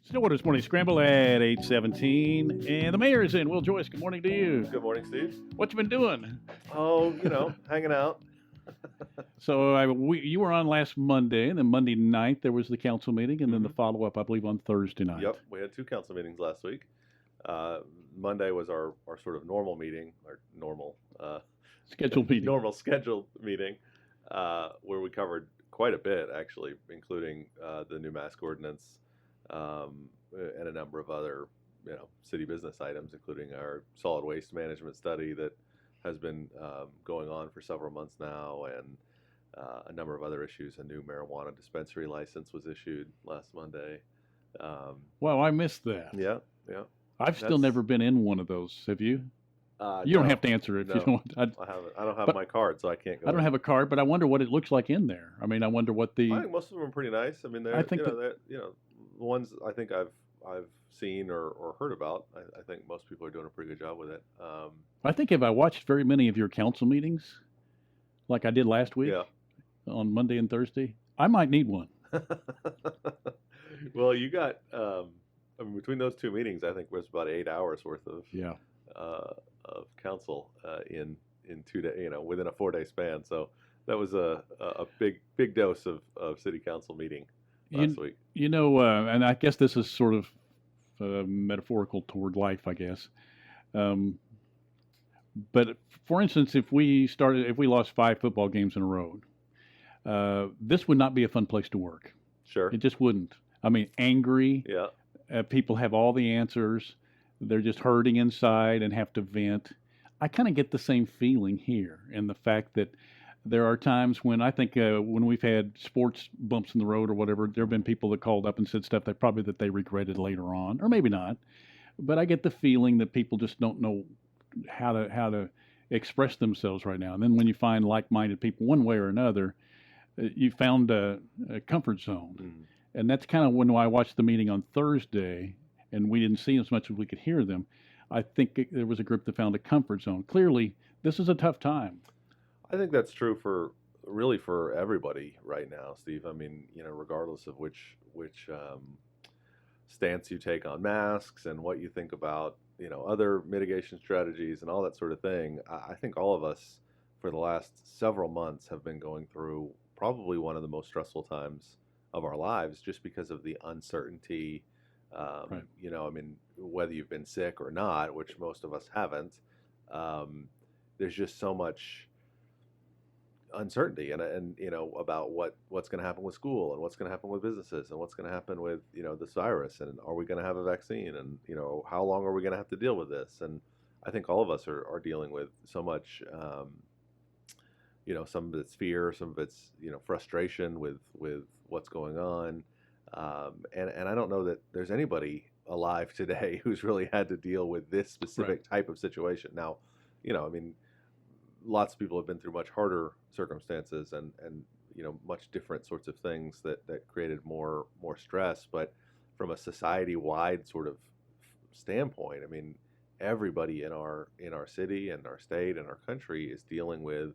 Stillwater this morning, Scramble at 8:17, and the mayor is in. Will Joyce, good morning to you. Good morning, Steve. What you been doing? Oh, hanging out. So you were on last Monday, and then Monday night there was the council meeting, and then the follow-up, I believe, on Thursday night. Yep, we had two council meetings last week. Monday was our sort of normal meeting, our normal Scheduled meeting. normal scheduled meeting, where we covered quite a bit, actually, including the new mask ordinance and a number of other, city business items, including our solid waste management study that has been going on for several months now, and a number of other issues. A new marijuana dispensary license was issued last Monday. Wow, I missed that. Yeah. I've still never been in one of those. Have you? You don't have to answer it if you don't want. I haven't. I don't have my card, so I can't go. I don't have a card, but I wonder what it looks like in there. I mean, I wonder what the. I think most of them are pretty nice. I mean, they're the ones I think I've seen or heard about. I think most people are doing a pretty good job with it. I think if I watched very many of your council meetings, like I did last week on Monday and Thursday, I might need one. Well, you got between those two meetings, I think it was about 8 hours worth of of council in 2 days, within a 4-day span. So that was a big dose of city council meeting last week. And I guess this is sort of metaphorical toward life, I guess. But for instance, if we lost 5 football games in a row, this would not be a fun place to work. Sure. It just wouldn't. I mean, angry. Yeah. People have all the answers. They're just hurting inside and have to vent. I kind of get the same feeling here, and the fact that there are times when I think when we've had sports bumps in the road or whatever, there have been people that called up and said stuff that they regretted later on, or maybe not. But I get the feeling that people just don't know how to express themselves right now. And then when you find like-minded people one way or another, you found a comfort zone. Mm. And that's kind of when I watched the meeting on Thursday, and we didn't see as much as we could hear them. I think there was a group that found a comfort zone. Clearly, this is a tough time. I think that's true for everybody right now, Steve. I mean, regardless of which stance you take on masks and what you think about, other mitigation strategies and all that sort of thing. I think all of us for the last several months have been going through probably one of the most stressful times of our lives, just because of the uncertainty. Right. I mean, whether you've been sick or not, which most of us haven't, there's just so much uncertainty and about what's going to happen with school, and what's going to happen with businesses, and what's going to happen with this virus, and are we going to have a vaccine, and how long are we going to have to deal with this? And I think all of us are dealing with so much. Some of it's fear, some of it's frustration with what's going on, and I don't know that there's anybody alive today who's really had to deal with this specific type of situation. Now, I mean, lots of people have been through much harder circumstances and much different sorts of things that created more stress. But from a society-wide sort of standpoint, I mean, everybody in our city and our state and our country is dealing with,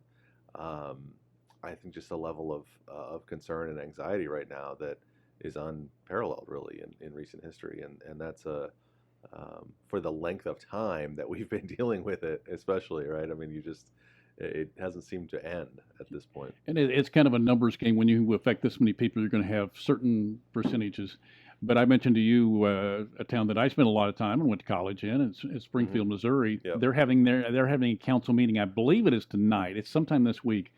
I think, just a level of concern and anxiety right now that is unparalleled, really, in recent history, and that's for the length of time that we've been dealing with it, especially, right? I mean, it hasn't seemed to end at this point. And it's kind of a numbers game. When you affect this many people, you're going to have certain percentages. But I mentioned to you a town that I spent a lot of time and went to college in. It's Springfield, Missouri. Yep. They're having a council meeting. I believe it is tonight. It's sometime this week.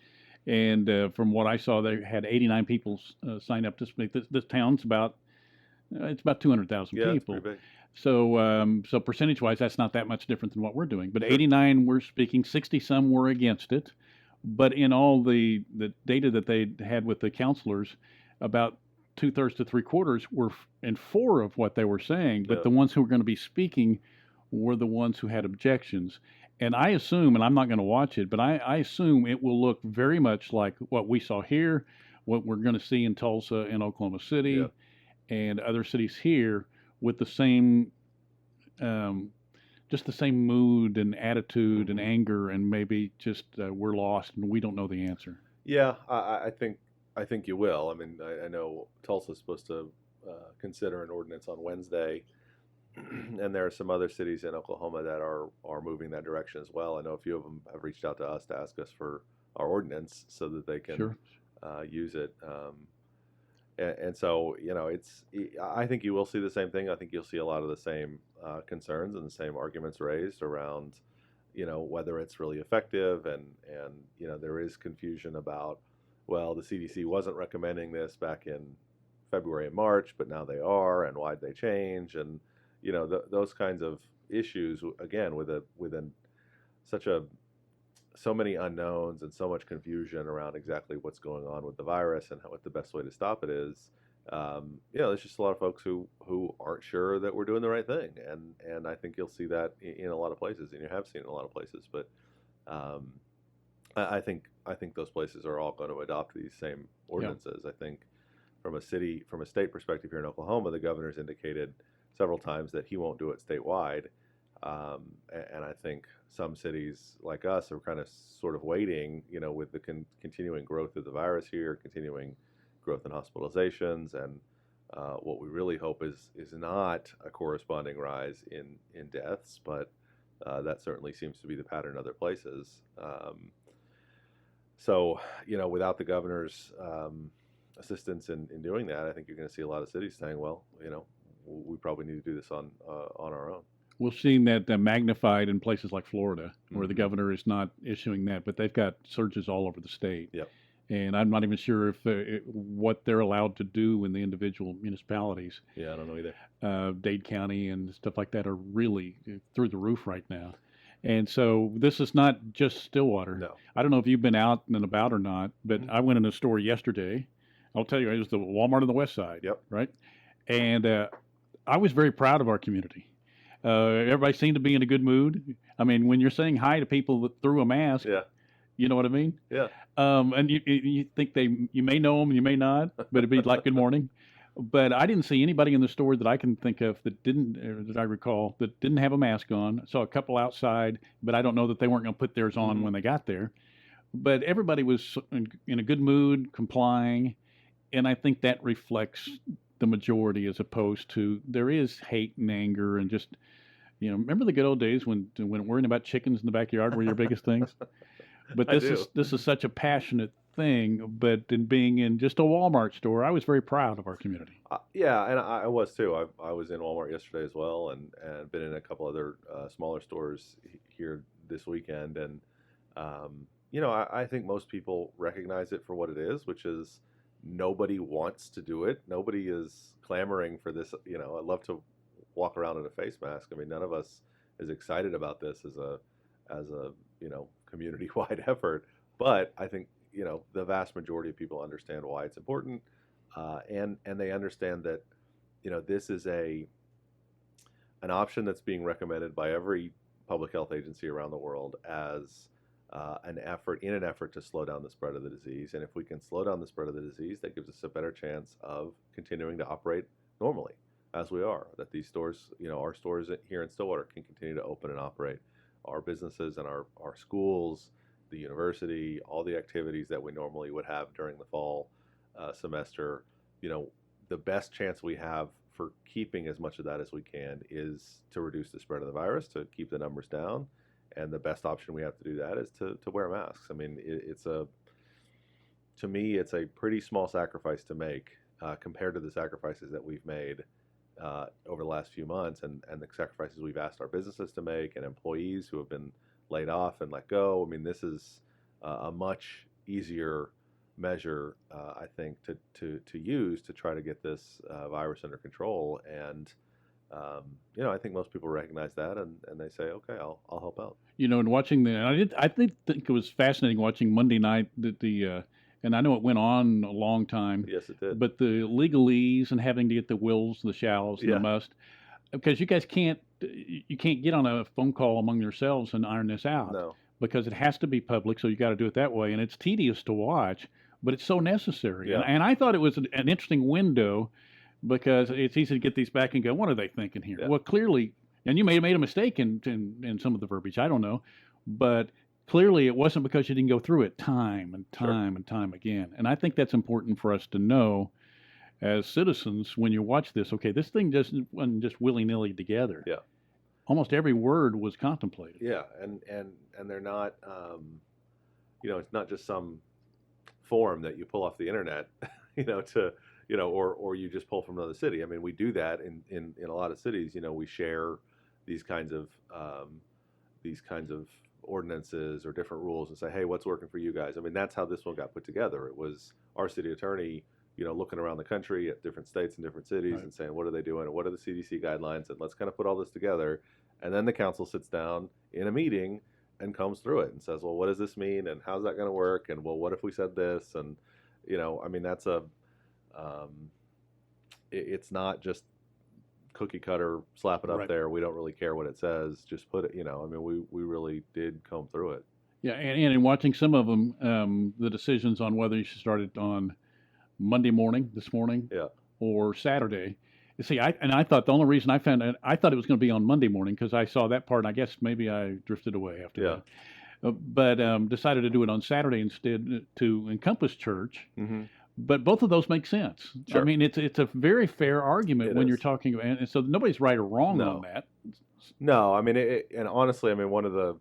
And from what I saw, they had 89 people sign up to speak. This town's about 200,000 people. It's pretty big. So percentage-wise, that's not that much different than what we're doing. But 89 were speaking, 60 some were against it. But in all the data that they had with the counselors, about 2/3 to 3/4 were in favor of what they were saying. But the ones who were going to be speaking were the ones who had objections. And I assume, and I'm not going to watch it, but I assume it will look very much like what we saw here, what we're going to see in Tulsa and Oklahoma City and other cities here, with the same, just the same mood and attitude and anger, and maybe just we're lost and we don't know the answer. Yeah, I think you will. I mean, I know Tulsa's supposed to consider an ordinance on Wednesday. And there are some other cities in Oklahoma that are moving that direction as well. I know a few of them have reached out to us to ask us for our ordinance so that they can Sure. use it. And so, I think you will see the same thing. I think you'll see a lot of the same concerns and the same arguments raised around, whether it's really effective, and there is confusion about, well, the CDC wasn't recommending this back in February and March, but now they are, and why'd they change? And those kinds of issues, again, within so many unknowns and so much confusion around exactly what's going on with the virus and what the best way to stop it is. There's just a lot of folks who aren't sure that we're doing the right thing, and I think you'll see that in a lot of places, and you have seen it in a lot of places. But I think those places are all going to adopt these same ordinances. Yeah. I think from a state perspective here in Oklahoma, the governor's indicated several times that he won't do it statewide. And I think some cities like us are kind of sort of waiting, with the continuing growth of the virus here, continuing growth in hospitalizations, and what we really hope is not a corresponding rise in deaths, but that certainly seems to be the pattern in other places. So, without the governor's assistance in doing that, I think you're going to see a lot of cities saying, well, we probably need to do this on our own. We're seeing that magnified in places like Florida, where the governor is not issuing that, but they've got surges all over the state. Yep. And I'm not even sure if what they're allowed to do in the individual municipalities. Yeah, I don't know either. Dade County and stuff like that are really through the roof right now. And so this is not just Stillwater. No. I don't know if you've been out and about or not, but I went in a store yesterday. I'll tell you, it was the Walmart on the west side. Yep. Right? And I was very proud of our community. Everybody seemed to be in a good mood. I mean, when you're saying hi to people through a mask, yeah. You know what I mean? Yeah. And you think you may know them, you may not, but it'd be like good morning. But I didn't see anybody in the store that I can think of that I recall, that didn't have a mask on. I saw a couple outside, but I don't know that they weren't going to put theirs on when they got there. But everybody was in a good mood, complying, and I think that reflects the majority, as opposed to there is hate and anger and just, remember the good old days when worrying about chickens in the backyard were your biggest things? But this is such a passionate thing. But in being in just a Walmart store, I was very proud of our community. Yeah, and I was too. I was in Walmart yesterday as well, and been in a couple other smaller stores here this weekend. And I think most people recognize it for what it is, which is nobody wants to do it. Nobody is clamoring for this. I'd love to walk around in a face mask. I mean, none of us is excited about this as a community-wide effort. But I think the vast majority of people understand why it's important, and they understand that this is an option that's being recommended by every public health agency around the world as an effort to slow down the spread of the disease. And if we can slow down the spread of the disease, that gives us a better chance of continuing to operate normally, as we are. That these stores, our stores here in Stillwater can continue to open and operate. Our businesses and our schools, the university, all the activities that we normally would have during the fall semester, the best chance we have for keeping as much of that as we can is to reduce the spread of the virus, to keep the numbers down. And the best option we have to do that is to wear masks. I mean, to me, it's a pretty small sacrifice to make compared to the sacrifices that we've made over the last few months, and the sacrifices we've asked our businesses to make, and employees who have been laid off and let go. I mean, this is a much easier measure, I think, to use to try to get this virus under control. And I think most people recognize that, and they say, okay, I'll help out. And watching I think it was fascinating watching Monday night and I know it went on a long time. Yes, it did. But the legalese and having to get the wills, the shalls, and the must, because you guys can't get on a phone call among yourselves and iron this out. No. Because it has to be public, so you got to do it that way, and it's tedious to watch, but it's so necessary. Yeah. And I thought it was an interesting window, because it's easy to get these back and go, what are they thinking here? Yeah. Well, clearly, and you may have made a mistake in some of the verbiage, I don't know, but clearly it wasn't because you didn't go through it time and time and time again. And I think that's important for us to know, as citizens when you watch this. Okay, this thing just wasn't just willy nilly together. Yeah. Almost every word was contemplated. Yeah, and they're not, it's not just some form that you pull off the internet, to, or you just pull from another city. I mean, we do that in a lot of cities. We share these kinds of ordinances or different rules and say, hey, what's working for you guys? I mean, that's how this one got put together. It was our city attorney, looking around the country at different states and different cities, Right. and saying, what are they doing? And what are the CDC guidelines? And let's kind of put all this together. And then the council sits down in a meeting and combs through it and says, well, what does this mean? And how's that going to work? And well, what if we said this? And, I mean, that's it's not just cookie cutter, slap it up Right. there. We don't really care what it says. Just put it, I mean, we really did comb through it. Yeah, and in watching some of them, the decisions on whether you should start it on Monday morning, this morning, Yeah. or Saturday. You see, I thought the only reason I found it, I thought it was going to be on Monday morning because I saw that part, and I guess maybe I drifted away after Yeah. that. But decided to do it on Saturday instead to encompass church. Mm-hmm. But both of those make sense. Sure. I mean, it's a very fair argument It when is. you're talking, and so nobody's right or wrong No. on that. No, I mean, and honestly, I mean, one of the,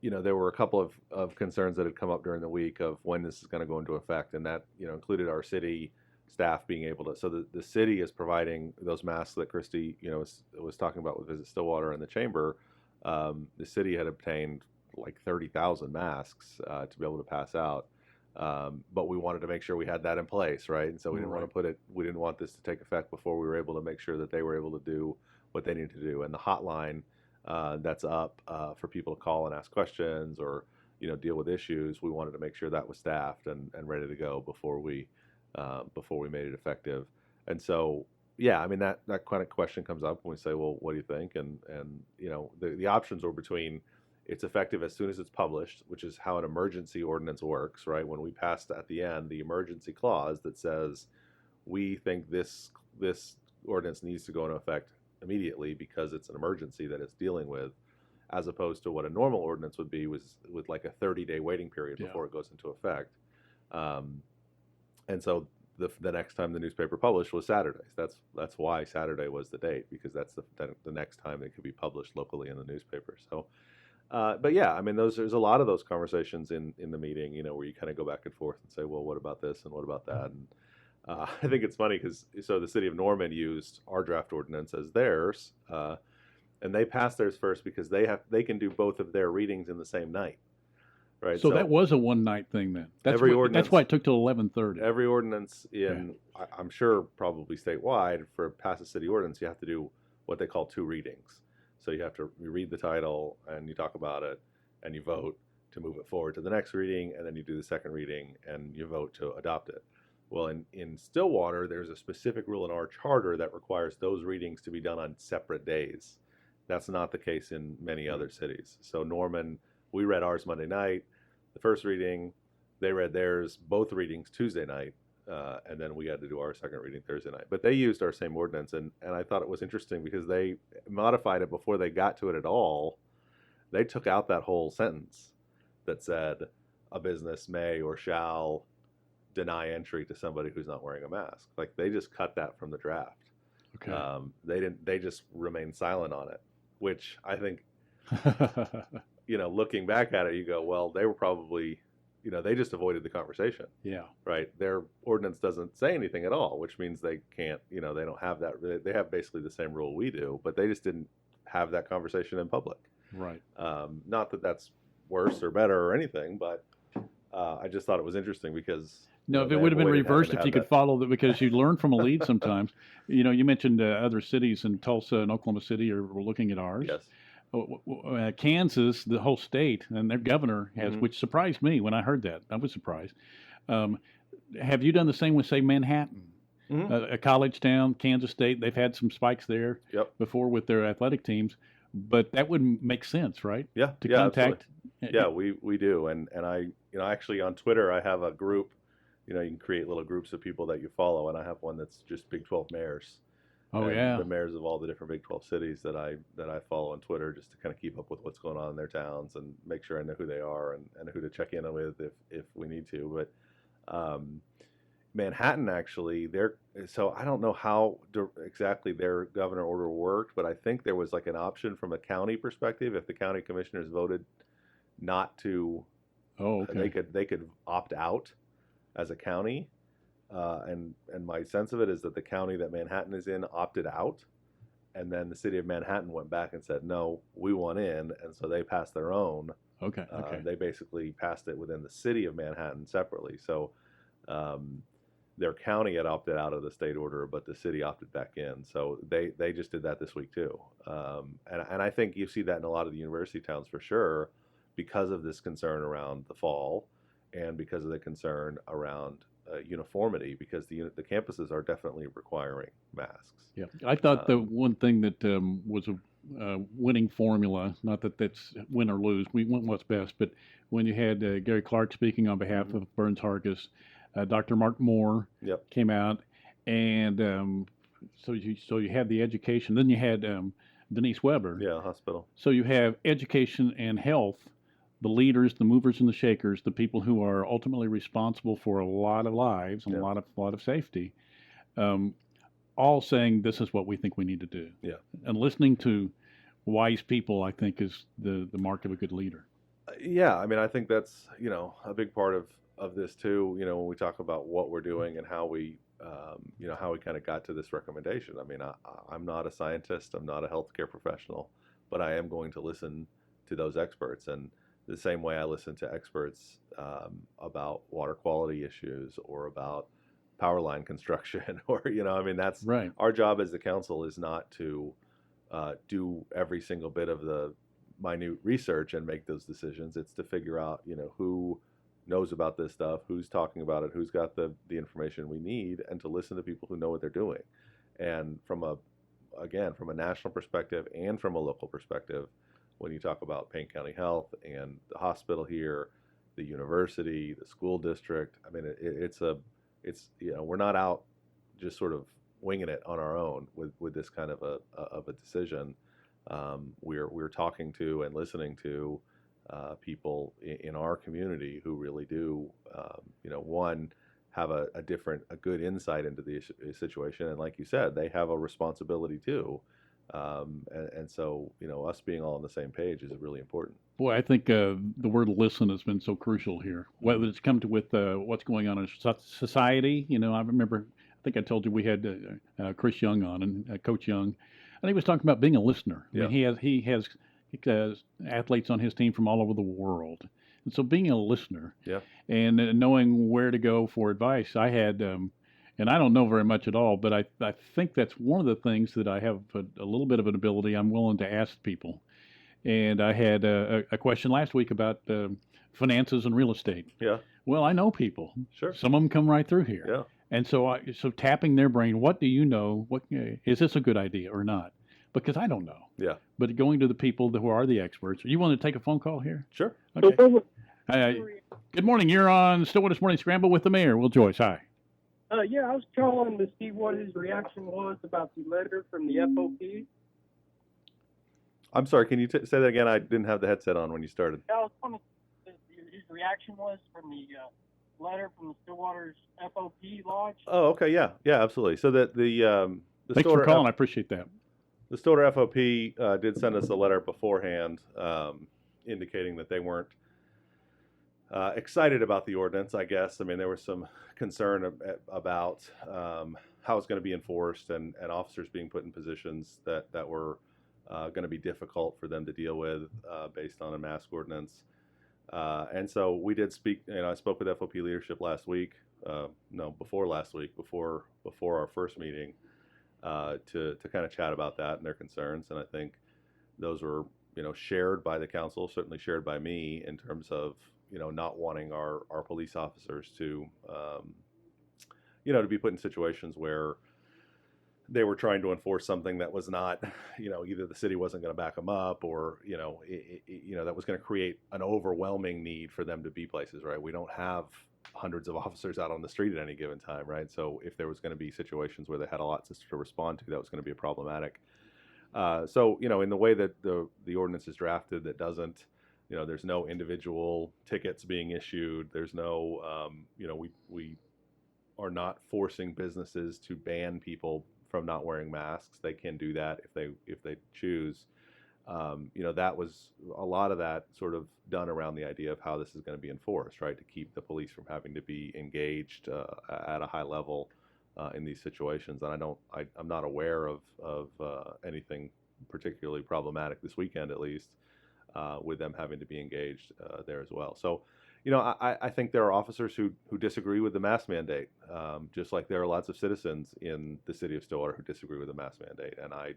there were a couple of concerns that had come up during the week of when this is going to go into effect, and that, included our city staff being able to. So the city is providing those masks that Christy, was talking about with Visit Stillwater and the chamber. The city had obtained like 30,000 masks to be able to pass out. But we wanted to make sure we had that in place, right? And so we didn't want to we didn't want this to take effect before we were able to make sure that they were able to do what they needed to do. And the hotline that's up for people to call and ask questions or, deal with issues, we wanted to make sure that was staffed and ready to go before we made it effective. And so, yeah, I mean, that kind of question comes up when we say, well, what do you think? And the options were between it's effective as soon as it's published, which is how an emergency ordinance works, right? When we passed at the end the emergency clause that says we think this ordinance needs to go into effect immediately because it's an emergency that it's dealing with, as opposed to what a normal ordinance would be with like a 30-day waiting period before it goes into effect. And so the next time the newspaper published was Saturdays. That's why Saturday was the date, because that's the next time they could be published locally in the newspaper. So, but yeah, I mean, there's a lot of those conversations in the meeting, where you kind of go back and forth and say, well, what about this and what about that? And I think it's funny because the city of Norman used our draft ordinance as theirs, and they passed theirs first because they can do both of their readings in the same night. Right. So that was a one night thing then. That's that's why it took till 11:30. Every ordinance I'm sure probably statewide, for pass a city ordinance, you have to do what they call two readings. So you read the title and you talk about it and you vote to move it forward to the next reading, and then you do the second reading and you vote to adopt it. Well, in Stillwater, there's a specific rule in our charter that requires those readings to be done on separate days. That's not the case in many other cities. So Norman, we read ours Monday night, the first reading. They read theirs, both readings, Tuesday night, and then we had to do our second reading Thursday night. But they used our same ordinance, and I thought it was interesting because they modified it before they got to it at all. They took out that whole sentence that said a business may or shall deny entry to somebody who's not wearing a mask. Like, they just cut that from the draft. Okay. They just remained silent on it, which I think, looking back at it, you go, well, they were probably, they just avoided the conversation. Yeah. Right. Their ordinance doesn't say anything at all, which means they can't, they don't have that. They have basically the same rule we do, but they just didn't have that conversation in public. Right. Not that that's worse or better or anything, but I just thought it was interesting because. No, if it would have been reversed, if you could follow that, because you learn from a lead sometimes. You mentioned other cities in Tulsa and Oklahoma City we're looking at ours. Yes. Kansas, the whole state, and their governor has, which surprised me when I heard that. I was surprised. Have you done the same with, say, Manhattan? A college town, Kansas State, they've had some spikes there before with their athletic teams, but that would make sense, right? Yeah. To contact. Absolutely. Yeah, we do. And I, actually on Twitter, I have a group. You can create little groups of people that you follow, and I have one that's just Big 12 mayors. Oh, yeah. The mayors of all the different Big 12 cities that I follow on Twitter, just to kind of keep up with what's going on in their towns and make sure I know who they are and who to check in with if we need to. But Manhattan actually, so I don't know how exactly their governor order worked, but I think there was like an option from a county perspective. If the county commissioners voted not to, Oh, they okay. could opt out as a county. And my sense of it is that the county that Manhattan is in opted out, and then the city of Manhattan went back and said, no, we want in, and so they passed their own. Okay. Okay. They basically passed it within the city of Manhattan separately. So um, their county had opted out of the state order, but the city opted back in. So they just did that this week too. And I think you see that in a lot of the university towns for sure, because of this concern around the fall, and because of the concern around uniformity, because the campuses are definitely requiring masks. Yeah, I thought the Um, one thing that was a winning formula, not that that's win or lose, we want what's best, but when you had Gary Clark speaking on behalf mhm. of Burns Hargis, Dr. Mark Moore Yep. came out, and so you had the education, then you had Denise Weber. Yeah. Hospital. So you have education and health, the leaders, the movers and the shakers, the people who are ultimately responsible for a lot of lives and Yeah. a lot of safety. Um, all saying this is what we think we need to do. Yeah. And listening to wise people, I think, is the mark of a good leader. Yeah, I mean, I think that's a big part of this too. When we talk about what we're doing and how we how we kind of got to this recommendation. I mean, I'm not a scientist, I'm not a healthcare professional, but I am going to listen to those experts, and the same way I listen to experts about water quality issues or about power line construction, or I mean, that's Right. our job as the council is not to do every single bit of the minute research and make those decisions. It's to figure out, who knows about this stuff, who's talking about it, who's got the information we need, and to listen to people who know what they're doing. And from a national perspective and from a local perspective, when you talk about Payne County Health and the hospital here, the university, the school district, I mean, it's we're not out just sort of winging it on our own with this kind of a decision. We're talking to and listening to people in our community who really do, one, have a good insight into the situation, and like you said, they have a responsibility too. And so, us being all on the same page is really important. Boy, I think the word listen has been so crucial here. Whether it's come to with what's going on in society, I remember, I think I told you we had Chris Young on and Coach Young, and he was talking about being a listener. I Yeah. mean, he has athletes on his team from all over the world, and so being a listener Yeah. and knowing where to go for advice. I had, and I don't know very much at all, but I think that's one of the things that I have a little bit of an ability. I'm willing to ask people. And I had a question last week about finances and real estate. Yeah. Well, I know people. Sure. Some of them come right through here. Yeah. And so tapping their brain, what do you know? What is this a good idea or not? Because I don't know. Yeah. But going to the people who are the experts. You want to take a phone call here? Sure. Okay. Good morning. You're on Stillwater's Morning Scramble with the mayor, Will Joyce. Hi. Yeah, I was calling to see what his reaction was about the letter from the FOP. I'm sorry. Can you say that again? I didn't have the headset on when you started. I was wondering what his reaction was from the letter from the Stillwater's FOP lodge. Oh, okay. Yeah. Yeah. Absolutely. So that the Thanks for Stillwater calling. I appreciate that. The Stillwater FOP did send us a letter beforehand, indicating that they weren't excited about the ordinance. I guess. I mean, there was some concern about how it's going to be enforced, and officers being put in positions that were going to be difficult for them to deal with based on a mask ordinance. And so we did speak. I spoke with FOP leadership last week. No, before last week, before our first meeting, to kind of chat about that and their concerns. And I think those were shared by the council, certainly shared by me, in terms of not wanting our police officers to to be put in situations where they were trying to enforce something that was not, either the city wasn't going to back them up, or that was going to create an overwhelming need for them to be places. Right? We don't have hundreds of officers out on the street at any given time, right? So if there was going to be situations where they had a lot to respond to, that was going to be problematic. So in the way that the ordinance is drafted, that doesn't, there's no individual tickets being issued. There's no, we are not forcing businesses to ban people from not wearing masks. They can do that if they choose. That was a lot of that sort of done around the idea of how this is going to be enforced, right? To keep the police from having to be engaged at a high level in these situations. And I'm not aware of anything particularly problematic this weekend, at least, with them having to be engaged there as well. So, I think there are officers who disagree with the mask mandate, just like there are lots of citizens in the city of Stillwater who disagree with the mask mandate. And I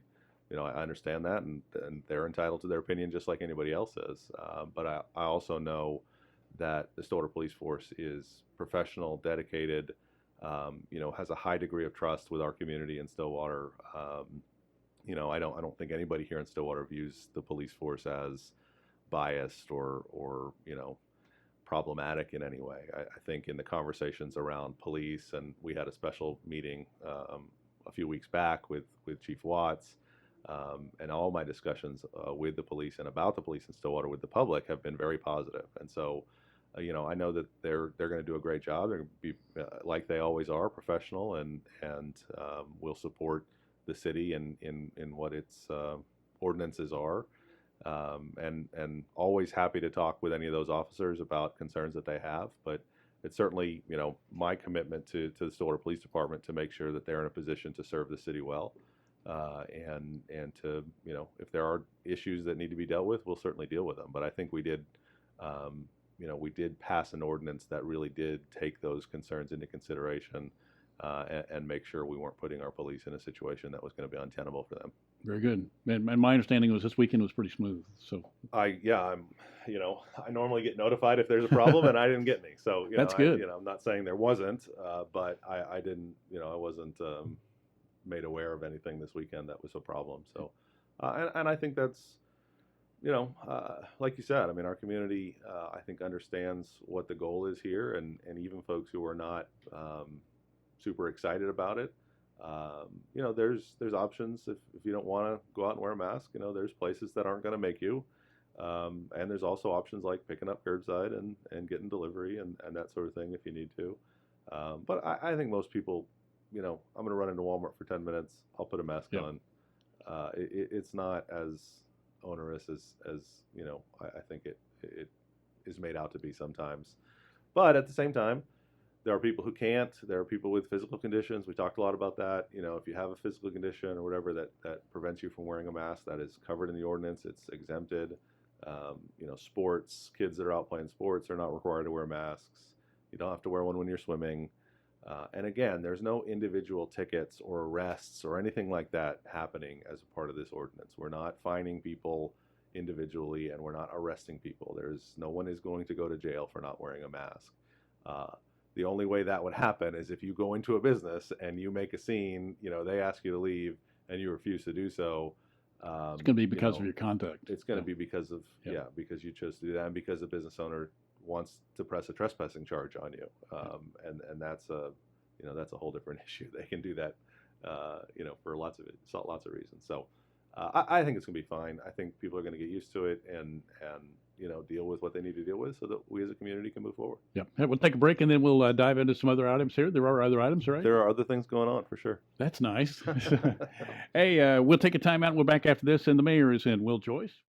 understand that, and they're entitled to their opinion just like anybody else is. But I also know that the Stillwater Police Force is professional, dedicated, has a high degree of trust with our community in Stillwater. I don't think anybody here in Stillwater views the police force as biased or problematic in any way. I think in the conversations around police, and we had a special meeting a few weeks back with Chief Watts, and all my discussions with the police and about the police in Stillwater with the public have been very positive. And so, I know that they're going to do a great job. They're going to be like they always are, professional, and will support the city in what its ordinances are. And always happy to talk with any of those officers about concerns that they have. But it's certainly, my commitment to the Stillwater Police Department to make sure that they're in a position to serve the city well. And to, if there are issues that need to be dealt with, we'll certainly deal with them. But I think we did pass an ordinance that really did take those concerns into consideration, and make sure we weren't putting our police in a situation that was going to be untenable for them. Very good. And my understanding was this weekend was pretty smooth. So I normally get notified if there's a problem, and I didn't get any. So that's good. I'm not saying there wasn't, but I didn't. I wasn't made aware of anything this weekend that was a problem. So, and I think that's, like you said, I mean, our community, I think, understands what the goal is here, and even folks who are not super excited about it. There's options if you don't want to go out and wear a mask. There's places that aren't going to make you, and there's also options like picking up curbside and getting delivery and that sort of thing if you need to. But I think most people, I'm going to run into Walmart for 10 minutes. I'll put a mask on. It's not as onerous as I think it is made out to be sometimes. But at the same time, there are people who can't. There are people with physical conditions. We talked a lot about that. If you have a physical condition or whatever that prevents you from wearing a mask, that is covered in the ordinance. It's exempted. Sports, kids that are out playing sports are not required to wear masks. You don't have to wear one when you're swimming. And again, there's no individual tickets or arrests or anything like that happening as a part of this ordinance. We're not fining people individually, and we're not arresting people. No one is going to go to jail for not wearing a mask. The only way that would happen is if you go into a business and you make a scene, they ask you to leave and you refuse to do so. It's going to be because of your conduct. It's going to be because of, because you chose to do that, and because the business owner wants to press a trespassing charge on you. And that's a whole different issue. They can do that, for lots of reasons. So I think it's going to be fine. I think people are going to get used to it and deal with what they need to deal with so that we as a community can move forward. Yeah. Hey, we'll take a break and then we'll dive into some other items here. There are other items, right? There are other things going on for sure. That's nice. Hey, we'll take a time out. We're back after this, and the mayor is in. Will Joyce?